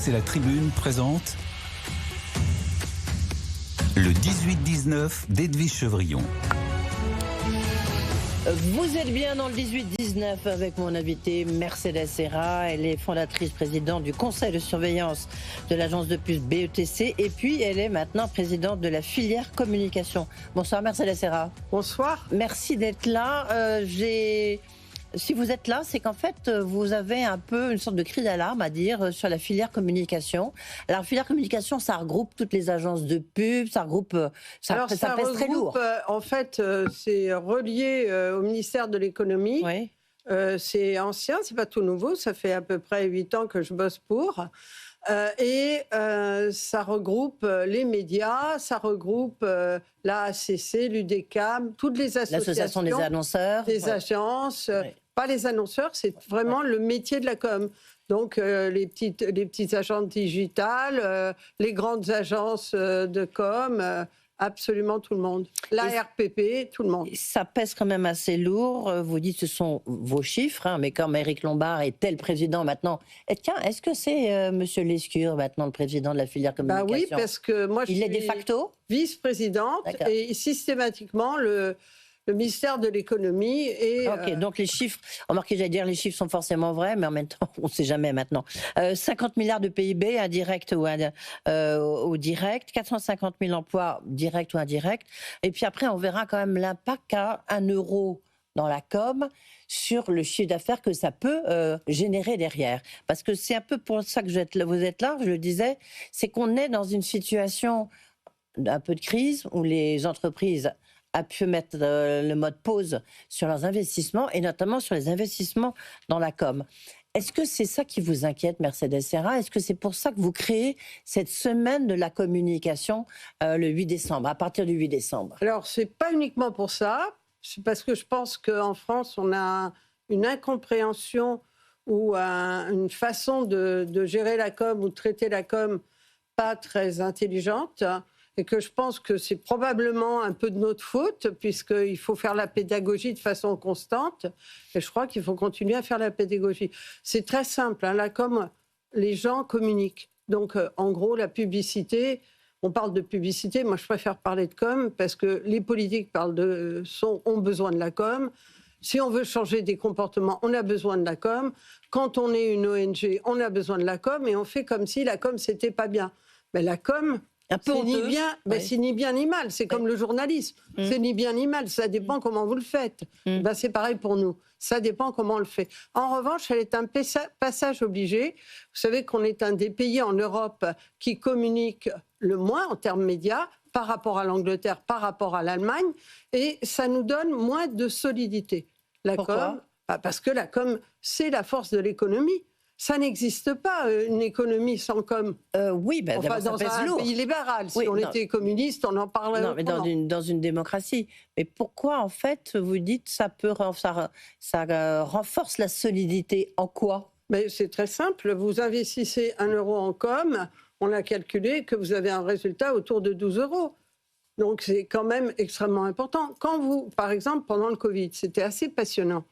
Place et la Tribune présente le 18-19 d'Edwige Chevrillon. Vous êtes bien dans le 18-19 avec mon invité Mercedes Serra. Elle est fondatrice présidente du conseil de surveillance de l'agence de puces BETC et puis elle est maintenant présidente de la filière communication. Bonsoir Mercedes Serra. Bonsoir. Merci d'être là. Si vous êtes là, c'est qu'en fait, vous avez un peu une sorte de cri d'alarme à dire sur la filière communication. Alors, la filière communication, ça regroupe toutes les agences de pub, ça regroupe, ça pèse très lourd. En fait, c'est relié au ministère de l'économie. Oui. C'est ancien, c'est pas tout nouveau. Ça fait à peu près 8 ans que je bosse pour. Ça regroupe les médias, ça regroupe l'AACC, l'UDECAM, toutes les associations. L'association des annonceurs. Des agences. Oui. Pas les annonceurs, c'est vraiment le métier de la com. Donc, les petites agences digitales, les grandes agences de com, absolument tout le monde. La RPP, tout le monde. Ça pèse quand même assez lourd. Vous dites que ce sont vos chiffres, hein, mais comme Éric Lombard est le président maintenant, est-ce que c'est Monsieur Lescure maintenant le président de la filière communication? Oui, parce que moi, je suis de facto vice-présidente et systématiquement le ministère de l'économie et... Ok, donc les chiffres, remarquez, j'allais dire les chiffres sont forcément vrais, mais en même temps, on ne sait jamais maintenant. 50 milliards de PIB, indirect ou direct, 450 000 emplois directs ou indirects, et puis après, on verra quand même l'impact qu'à 1 euro dans la com sur le chiffre d'affaires que ça peut générer derrière. Parce que c'est un peu pour ça que vous êtes là, je le disais, c'est qu'on est dans une situation d'un peu de crise où les entreprises a pu mettre le mode pause sur leurs investissements et notamment sur les investissements dans la com. Est-ce que c'est ça qui vous inquiète, Mercedes Serra? Est-ce que c'est pour ça que vous créez cette semaine de la communication le 8 décembre, à partir du 8 décembre? Alors, c'est pas uniquement pour ça. C'est parce que je pense qu'en France, on a une incompréhension ou une façon de gérer la com ou de traiter la com pas très intelligente. Et que je pense que c'est probablement un peu de notre faute, puisqu'il faut faire la pédagogie de façon constante. Et je crois qu'il faut continuer à faire la pédagogie. C'est très simple, hein, la com, les gens communiquent. Donc, en gros, la publicité, on parle de publicité, moi je préfère parler de com, parce que les politiques ont besoin de la com. Si on veut changer des comportements, on a besoin de la com. Quand on est une ONG, on a besoin de la com, et on fait comme si la com, c'était pas bien. Mais la com... c'est ni bien ni mal, c'est comme le journalisme. C'est ni bien ni mal, ça dépend comment vous le faites. C'est pareil pour nous, ça dépend comment on le fait. En revanche, elle est un passage obligé. Vous savez qu'on est un des pays en Europe qui communique le moins en termes médias par rapport à l'Angleterre, par rapport à l'Allemagne, et ça nous donne moins de solidité. Pourquoi ? Parce que la com, c'est la force de l'économie. Ça n'existe pas, une économie sans com. Oui, enfin, dans un pays libéral. Si on était communiste, on en parlerait. Non, mais dans une démocratie. Mais pourquoi, en fait, vous dites ça renforce la solidité? En quoi? Mais c'est très simple. Vous investissez 1 euro en com, on a calculé que vous avez un résultat autour de 12 euros. Donc c'est quand même extrêmement important. Par exemple, pendant le Covid, c'était assez passionnant.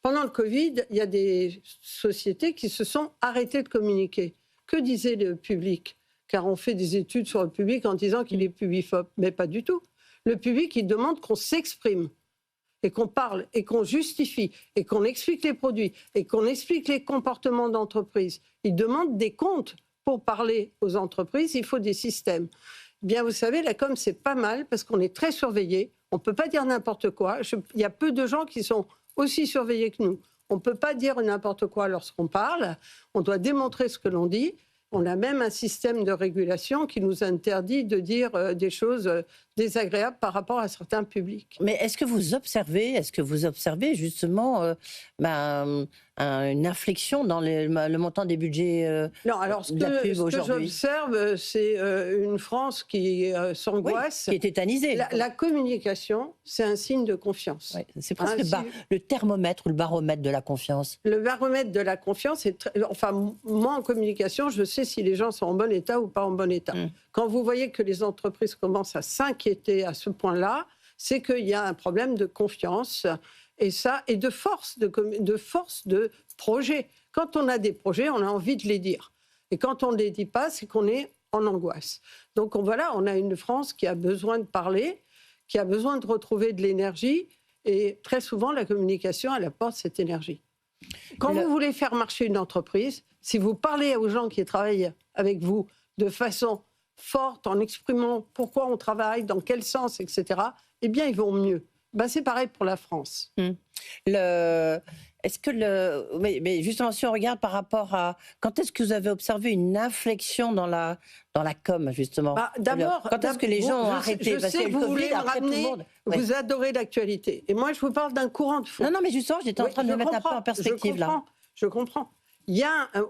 Pendant le Covid, il y a des sociétés qui se sont arrêtées de communiquer. Que disait le public? Car on fait des études sur le public en disant qu'il est pubiphobe. Mais pas du tout. Le public, il demande qu'on s'exprime et qu'on parle et qu'on justifie et qu'on explique les produits et qu'on explique les comportements d'entreprise. Il demande des comptes. Pour parler aux entreprises, il faut des systèmes. Bien, vous savez, la com, c'est pas mal parce qu'on est très surveillé. On ne peut pas dire n'importe quoi. Il y a peu de gens qui sont aussi surveillés que nous. On ne peut pas dire n'importe quoi lorsqu'on parle. On doit démontrer ce que l'on dit. On a même un système de régulation qui nous interdit de dire des choses désagréables par rapport à certains publics. Mais est-ce que vous observez justement une inflexion dans le montant des budgets Non, alors ce que j'observe, c'est une France qui s'angoisse. Oui, qui est tétanisée. La communication, c'est un signe de confiance. Oui, c'est presque le thermomètre ou le baromètre de la confiance. Le baromètre de la confiance, moi en communication, je sais si les gens sont en bon état ou pas en bon état. Quand vous voyez que les entreprises commencent à s'inquiéter à ce point-là, c'est qu'il y a un problème de confiance et de force de projet. Quand on a des projets, on a envie de les dire. Et quand on ne les dit pas, c'est qu'on est en angoisse. Donc voilà, on a une France qui a besoin de parler, qui a besoin de retrouver de l'énergie. Et très souvent, la communication, elle apporte cette énergie. Quand vous voulez faire marcher une entreprise, si vous parlez aux gens qui travaillent avec vous de façon forte, en exprimant pourquoi on travaille, dans quel sens, etc., eh bien, ils vont mieux. Ben, c'est pareil pour la France. Est-ce que mais justement, si on regarde par rapport à quand est-ce que vous avez observé une inflexion dans la com, justement? D'abord, quand est-ce que les gens ont arrêté? Je sais que vous voulez me ramener, vous adorez l'actualité. Et moi, je vous parle d'un courant de fond. Non, mais justement, j'étais en train de me mettre un peu en perspective là. Je comprends.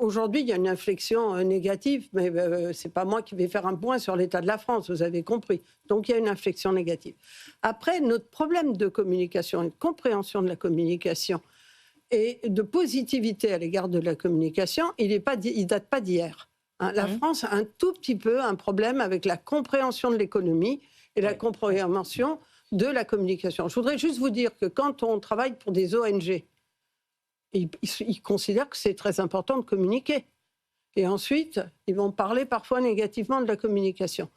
Aujourd'hui, il y a une inflexion négative, mais c'est pas moi qui vais faire un point sur l'état de la France, vous avez compris. Donc il y a une inflexion négative. Après, notre problème de communication et de compréhension de la communication et de positivité à l'égard de la communication, il date pas d'hier. La France a un tout petit peu un problème avec la compréhension de l'économie et la compréhension de la communication. Je voudrais juste vous dire que quand on travaille pour des ONG, ils considèrent que c'est très important de communiquer. Et ensuite, ils vont parler parfois négativement de la communication.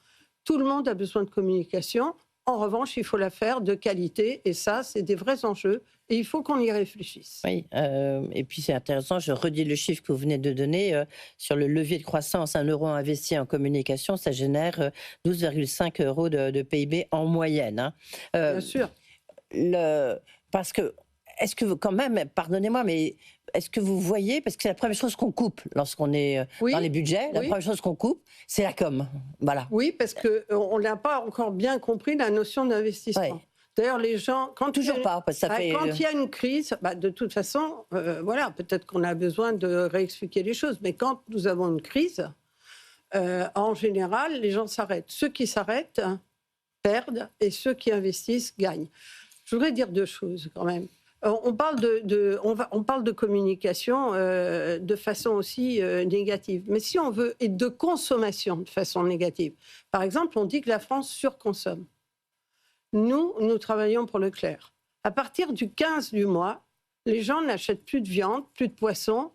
Tout le monde a besoin de communication. En revanche, il faut la faire de qualité. Et ça, c'est des vrais enjeux. Et il faut qu'on y réfléchisse. Oui, et puis c'est intéressant, je redis le chiffre que vous venez de donner. Sur le levier de croissance, 1 euro investi en communication, ça génère 12,5 euros de PIB en moyenne. Hein. Bien sûr. Parce que est-ce que, quand même, pardonnez-moi, mais est-ce que vous voyez, parce que c'est la première chose qu'on coupe lorsqu'on est dans les budgets, la première chose qu'on coupe, c'est la com. Voilà. Oui, parce qu'on n'a pas encore bien compris la notion d'investissement. D'ailleurs, les gens... Quand il y a une crise, de toute façon, voilà, peut-être qu'on a besoin de réexpliquer les choses, mais quand nous avons une crise, en général, les gens s'arrêtent. Ceux qui s'arrêtent perdent et ceux qui investissent gagnent. Je voudrais dire deux choses quand même. On parle de communication de façon aussi négative. Mais si on veut, et de consommation de façon négative. Par exemple, on dit que la France surconsomme. Nous travaillons pour Leclerc. À partir du 15 du mois, les gens n'achètent plus de viande, plus de poisson,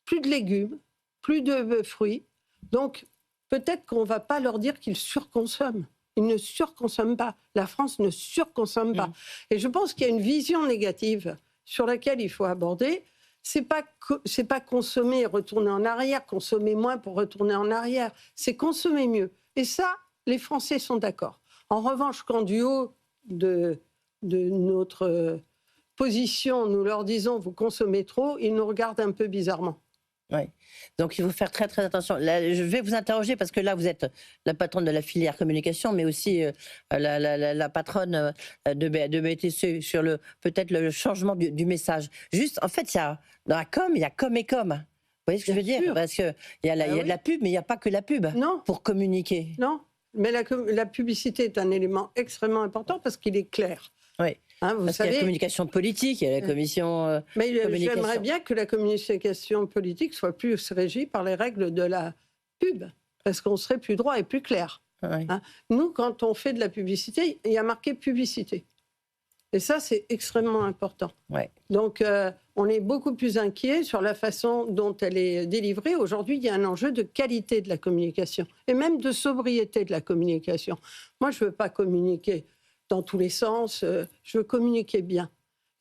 plus de légumes, plus de fruits. Donc, peut-être qu'on ne va pas leur dire qu'ils surconsomment. Ils ne surconsomment pas. La France ne surconsomme pas. Et je pense qu'il y a une vision négative sur laquelle il faut aborder. C'est pas consommer et retourner en arrière, consommer moins pour retourner en arrière. C'est consommer mieux. Et ça, les Français sont d'accord. En revanche, quand du haut de notre position, nous leur disons « vous consommez trop », ils nous regardent un peu bizarrement. Oui. Donc il faut faire très très attention. Là, je vais vous interroger parce que là vous êtes la patronne de la filière communication, mais aussi la patronne de BETC sur peut-être le changement du message. Juste, en fait, dans la com, il y a com et com. Vous voyez ce que je veux dire? Parce qu'il y a de la pub, mais il n'y a pas que la pub pour communiquer. Non, mais la publicité est un élément extrêmement important parce qu'il est clair. Oui. Parce qu'il y a la communication politique, il y a la commission mais j'aimerais bien que la communication politique soit plus régie par les règles de la pub, parce qu'on serait plus droit et plus clair. Nous, quand on fait de la publicité, il y a marqué publicité. Et ça, c'est extrêmement important. Donc, on est beaucoup plus inquiet sur la façon dont elle est délivrée. Aujourd'hui, il y a un enjeu de qualité de la communication, et même de sobriété de la communication. Moi, je ne veux pas communiquer dans tous les sens, je veux communiquer bien.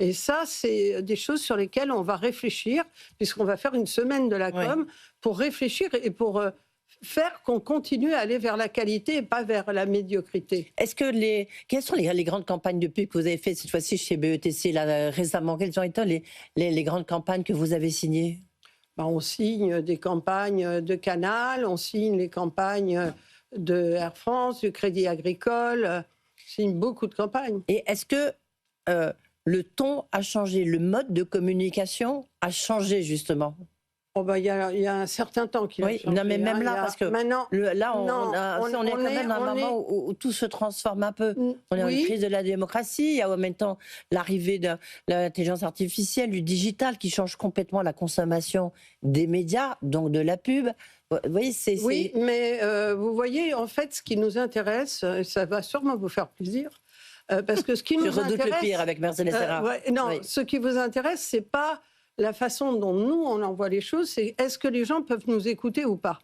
Et ça, c'est des choses sur lesquelles on va réfléchir, puisqu'on va faire une semaine de la com pour réfléchir et pour faire qu'on continue à aller vers la qualité et pas vers la médiocrité. Quelles sont les grandes campagnes de pub que vous avez faites cette fois-ci chez BETC là, récemment? Quelles ont été les grandes campagnes que vous avez signées? On signe des campagnes de Canal, on signe les campagnes de Air France, du Crédit Agricole... signe beaucoup de campagnes. Et est-ce que le ton a changé, le mode de communication a changé justement? Il y a un certain temps qu'il a changé. Non, mais même là, parce que maintenant, on est quand même dans un moment où tout se transforme un peu. On est dans une crise de la démocratie, il y a en même temps l'arrivée de l'intelligence artificielle, du digital qui change complètement la consommation des médias, donc de la pub. Vous voyez, oui, mais vous voyez, en fait, ce qui nous intéresse, ça va sûrement vous faire plaisir, parce que ce qui nous intéresse... Je redoute le pire avec Mercedes Serra. Ce qui vous intéresse, c'est pas la façon dont nous, on envoie les choses, c'est est-ce que les gens peuvent nous écouter ou pas?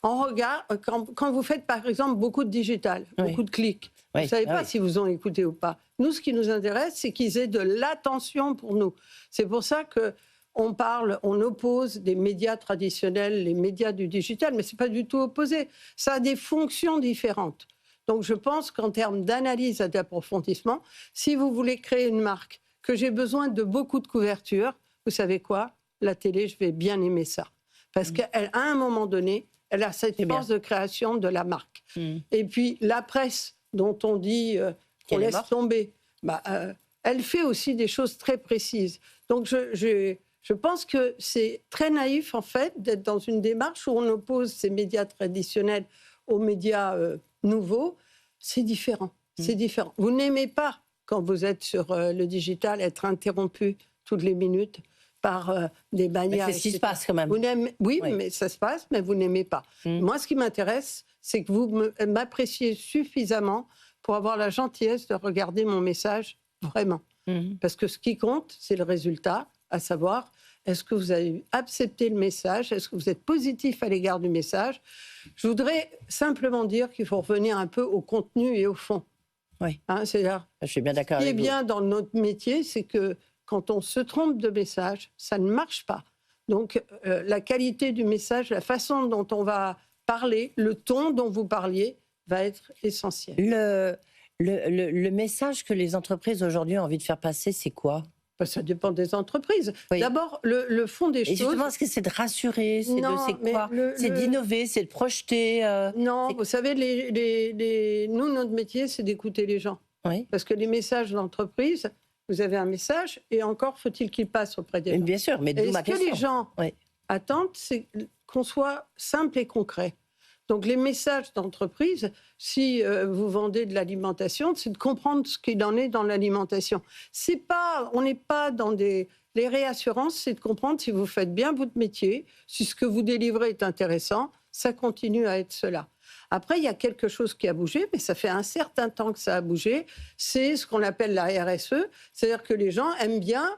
Quand vous faites, par exemple, beaucoup de digital, beaucoup de clics, vous ne savez pas si vous ont écouté ou pas. Nous, ce qui nous intéresse, c'est qu'ils aient de l'attention pour nous. C'est pour ça que on oppose des médias traditionnels, les médias du digital, mais ce n'est pas du tout opposé. Ça a des fonctions différentes. Donc je pense qu'en termes d'analyse et d'approfondissement, si vous voulez créer une marque, que j'ai besoin de beaucoup de couverture, vous savez quoi ? La télé, je vais bien aimer ça. Parce qu'à un moment donné, elle a cette force de création de la marque. Et puis la presse, dont on dit qu'on laisse tomber, elle fait aussi des choses très précises. Donc je pense que c'est très naïf, en fait, d'être dans une démarche où on oppose ces médias traditionnels aux médias nouveaux. C'est différent. C'est différent. Vous n'aimez pas, quand vous êtes sur le digital, être interrompu toutes les minutes par des bannières. C'est ce qui se passe quand même. Oui, mais ça se passe, mais vous n'aimez pas. Moi, ce qui m'intéresse, c'est que vous m'appréciez suffisamment pour avoir la gentillesse de regarder mon message vraiment. Parce que ce qui compte, c'est le résultat, à savoir, est-ce que vous avez accepté le message ? Est-ce que vous êtes positif à l'égard du message ? Je voudrais simplement dire qu'il faut revenir un peu au contenu et au fond. Oui. C'est-à-dire, je suis bien d'accord avec vous. Ce qui est bien dans notre métier, c'est que quand on se trompe de message, ça ne marche pas. Donc, la qualité du message, la façon dont on va parler, le ton dont vous parliez, va être essentiel. Le message que les entreprises aujourd'hui ont envie de faire passer, c'est quoi ? Ça dépend des entreprises. D'abord, le fond des choses... Justement, est-ce que c'est de rassurer ? C'est quoi ? C'est d'innover, c'est de projeter Non, vous savez, nous, notre métier, c'est d'écouter les gens. Parce que les messages d'entreprise, vous avez un message, et encore faut-il qu'il passe auprès des gens. Bien sûr, mais d'où ma question. Ce que les gens attendent, c'est qu'on soit simple et concret. Donc les messages d'entreprise, si vous vendez de l'alimentation, c'est de comprendre ce qu'il en est dans l'alimentation. On n'est pas dans les réassurances, c'est de comprendre si vous faites bien votre métier, si ce que vous délivrez est intéressant, ça continue à être cela. Après, il y a quelque chose qui a bougé, mais ça fait un certain temps que ça a bougé, c'est ce qu'on appelle la RSE, c'est-à-dire que les gens aiment bien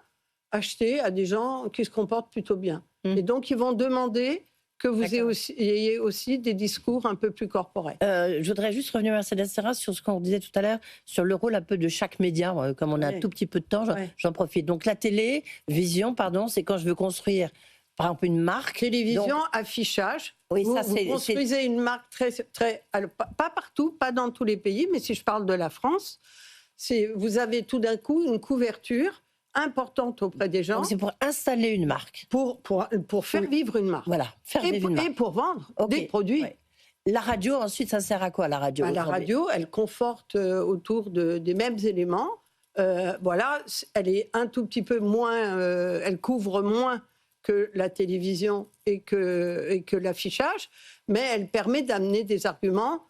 acheter à des gens qui se comportent plutôt bien. Et donc, ils vont demander que vous ayez aussi des discours un peu plus corporels. Je voudrais juste revenir, Mercedes Serra, sur ce qu'on disait tout à l'heure, sur le rôle un peu de chaque média. Comme on a un tout petit peu de temps, j'en profite. Donc la télévision, c'est quand je veux construire, par exemple, une marque. Télévision, affichage. Oui, vous construisez une marque très... Alors, pas partout, pas dans tous les pays, mais si je parle de la France, vous avez tout d'un coup une couverture importante auprès des gens. Donc c'est pour installer une marque. Pour faire vivre une marque. Voilà, faire vivre une marque. Et pour vendre des produits. La radio, ensuite, ça sert à quoi, la radio La radio, elle conforte autour des mêmes éléments. Elle est un tout petit peu moins... elle couvre moins que la télévision et que l'affichage, mais elle permet d'amener des arguments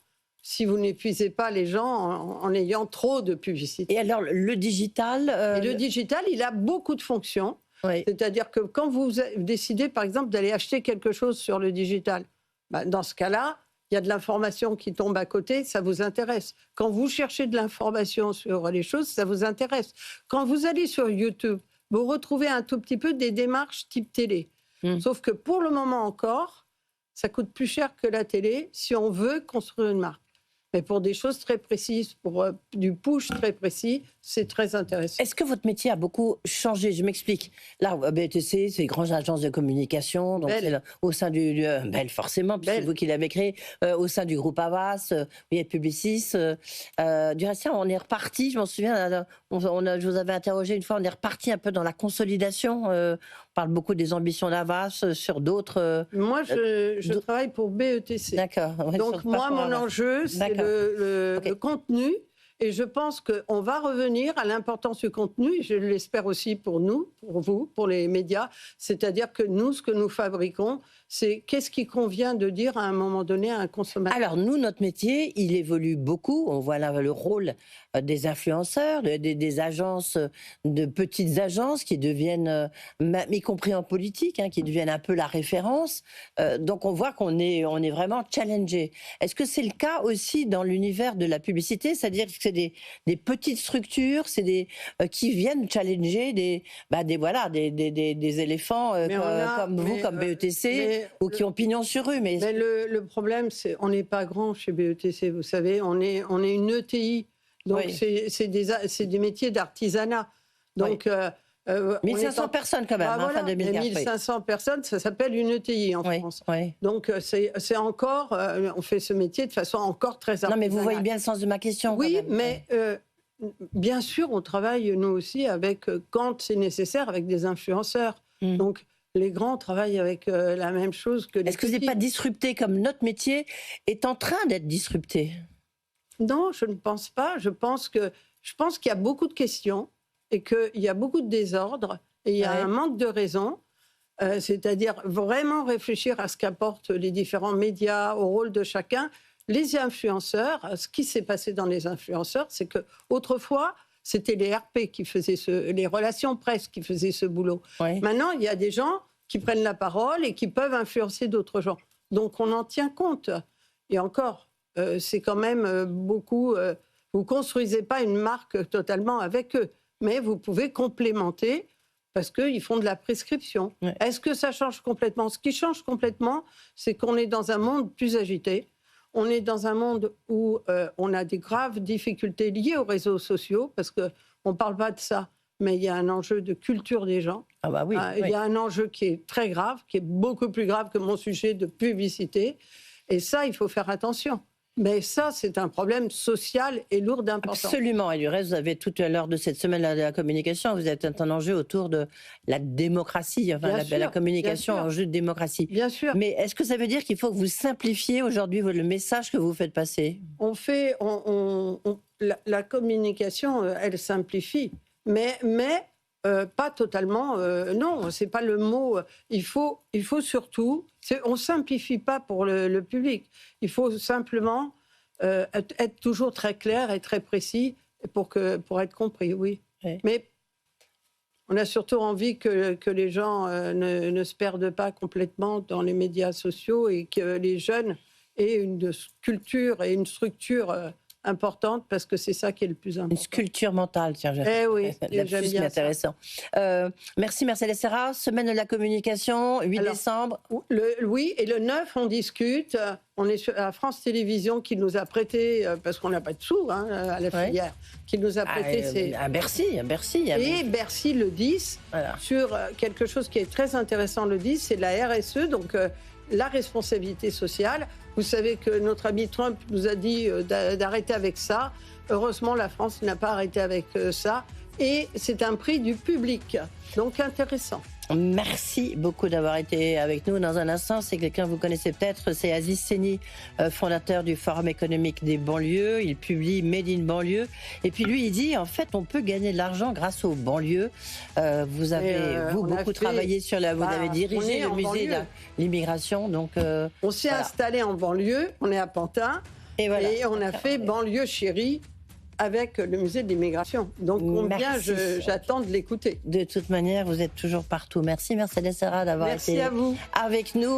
si vous n'épuisez pas les gens en ayant trop de publicité. Et alors, le digital... Le digital, il a beaucoup de fonctions. C'est-à-dire que quand vous décidez, par exemple, d'aller acheter quelque chose sur le digital, dans ce cas-là, il y a de l'information qui tombe à côté, ça vous intéresse. Quand vous cherchez de l'information sur les choses, ça vous intéresse. Quand vous allez sur YouTube, vous retrouvez un tout petit peu des démarches type télé. Sauf que pour le moment encore, ça coûte plus cher que la télé si on veut construire une marque. Mais pour des choses très précises, pour du push très précis, c'est très intéressant. Est-ce que votre métier a beaucoup changé ? Je m'explique. Là, BETC, c'est les grandes agences de communication. Donc c'est au sein du... Belle, forcément, puisque c'est vous qui l'avez créé. Au sein du groupe Havas, il y a Publicis. Du reste, on est reparti, je m'en souviens, je vous avais interrogé une fois, on est reparti un peu dans la consolidation. On parle beaucoup des ambitions d'Havas sur d'autres... Moi, je travaille pour BETC. D'accord. Donc moi, mon enjeu, c'est le contenu. Et je pense qu'on va revenir à l'importance du contenu, et je l'espère aussi pour nous, pour vous, pour les médias. C'est-à-dire que nous, ce que nous fabriquons, c'est qu'est-ce qui convient de dire à un moment donné à un consommateur. Alors nous, notre métier, il évolue beaucoup. On voit là le rôle des influenceurs, des agences, de petites agences qui deviennent, y compris en politique, qui deviennent un peu la référence. Donc on voit qu'on est vraiment challengé. Est-ce que c'est le cas aussi dans l'univers de la publicité ? C'est-à-dire que c'est des petites structures, c'est des qui viennent challenger des éléphants comme vous, comme BETC, ou qui ont pignon sur rue. Mais le problème, c'est on n'est pas grand chez BETC, vous savez, on est une ETI, donc Oui. c'est des métiers d'artisanat. Donc, 1500 personnes quand même, fin 2004. 1500 personnes, ça s'appelle une ETI en France. Oui. Donc c'est encore, on fait ce métier de façon encore très artisanale. Non, mais vous voyez bien le sens de ma question. Oui, quand même. mais bien sûr, on travaille nous aussi avec, quand c'est nécessaire, avec des influenceurs. Donc les grands travaillent avec la même chose que les petits. Est-ce que vous n'êtes pas disrupté comme notre métier est en train d'être disrupté? Non, je ne pense pas. Je pense qu'il y a beaucoup de questions et qu'il y a beaucoup de désordre et il y a un manque de raison. C'est-à-dire vraiment réfléchir à ce qu'apportent les différents médias, au rôle de chacun. Les influenceurs, ce qui s'est passé dans les influenceurs, c'est qu'autrefois, c'était les RP qui faisaient les relations presse qui faisaient ce boulot. Oui. Maintenant, il y a des gens qui prennent la parole et qui peuvent influencer d'autres gens. Donc, on en tient compte. Et encore, c'est quand même beaucoup... vous ne construisez pas une marque totalement avec eux, mais vous pouvez complémenter parce qu'ils font de la prescription. Ouais. Est-ce que ça change complètement? Ce qui change complètement, c'est qu'on est dans un monde plus agité. On est dans un monde où on a des graves difficultés liées aux réseaux sociaux, parce qu'on ne parle pas de ça, mais il y a un enjeu de culture des gens. Ah bah oui, il y a un enjeu qui est très grave, qui est beaucoup plus grave que mon sujet de publicité. Et ça, il faut faire attention. Mais ça, c'est un problème social et lourd d'importance. Absolument. Et du reste, vous avez tout à l'heure de cette semaine de la communication, vous êtes un enjeu autour de la démocratie, enfin la communication, enjeu de démocratie. Bien sûr. Mais est-ce que ça veut dire qu'il faut que vous simplifiez aujourd'hui le message que vous faites passer? La communication, elle simplifie, mais pas totalement. Non, c'est pas le mot. Il faut surtout. On simplifie pas pour le public. Il faut simplement être toujours très clair et très précis pour être compris. Oui. Mais on a surtout envie que les gens ne se perdent pas complètement dans les médias sociaux et que les jeunes aient une culture et une structure importante, parce que c'est ça qui est le plus important. Une sculpture mentale, tiens, oui, j'aime bien intéressant. Merci Mercedes Serra. Semaine de la communication, 8 décembre. Oui, et le 9, on discute. On est à France Télévisions qui nous a prêté, parce qu'on n'a pas de sous à la filière, qui nous a prêté... À Bercy. Et Bercy le 10, sur quelque chose qui est très intéressant le 10, c'est la RSE, donc la responsabilité sociale. Vous savez que notre ami Trump nous a dit d'arrêter avec ça. Heureusement, la France n'a pas arrêté avec ça. Et c'est un prix du public. Donc intéressant. Merci beaucoup d'avoir été avec nous. Dans un instant, c'est quelqu'un que vous connaissez peut-être, c'est Aziz Seni, fondateur du Forum économique des banlieues. Il publie Made in banlieue. Et puis lui, il dit, en fait, on peut gagner de l'argent grâce aux banlieues. Vous avez, beaucoup travaillé sur vous avez dirigé le musée de l'immigration. Donc, on s'est installé en banlieue, on est à Pantin, et on a fait banlieue chérie avec le musée de l'immigration. Donc combien j'attends de l'écouter. De toute manière, vous êtes toujours partout. Merci Mercedes Serra d'avoir été avec nous.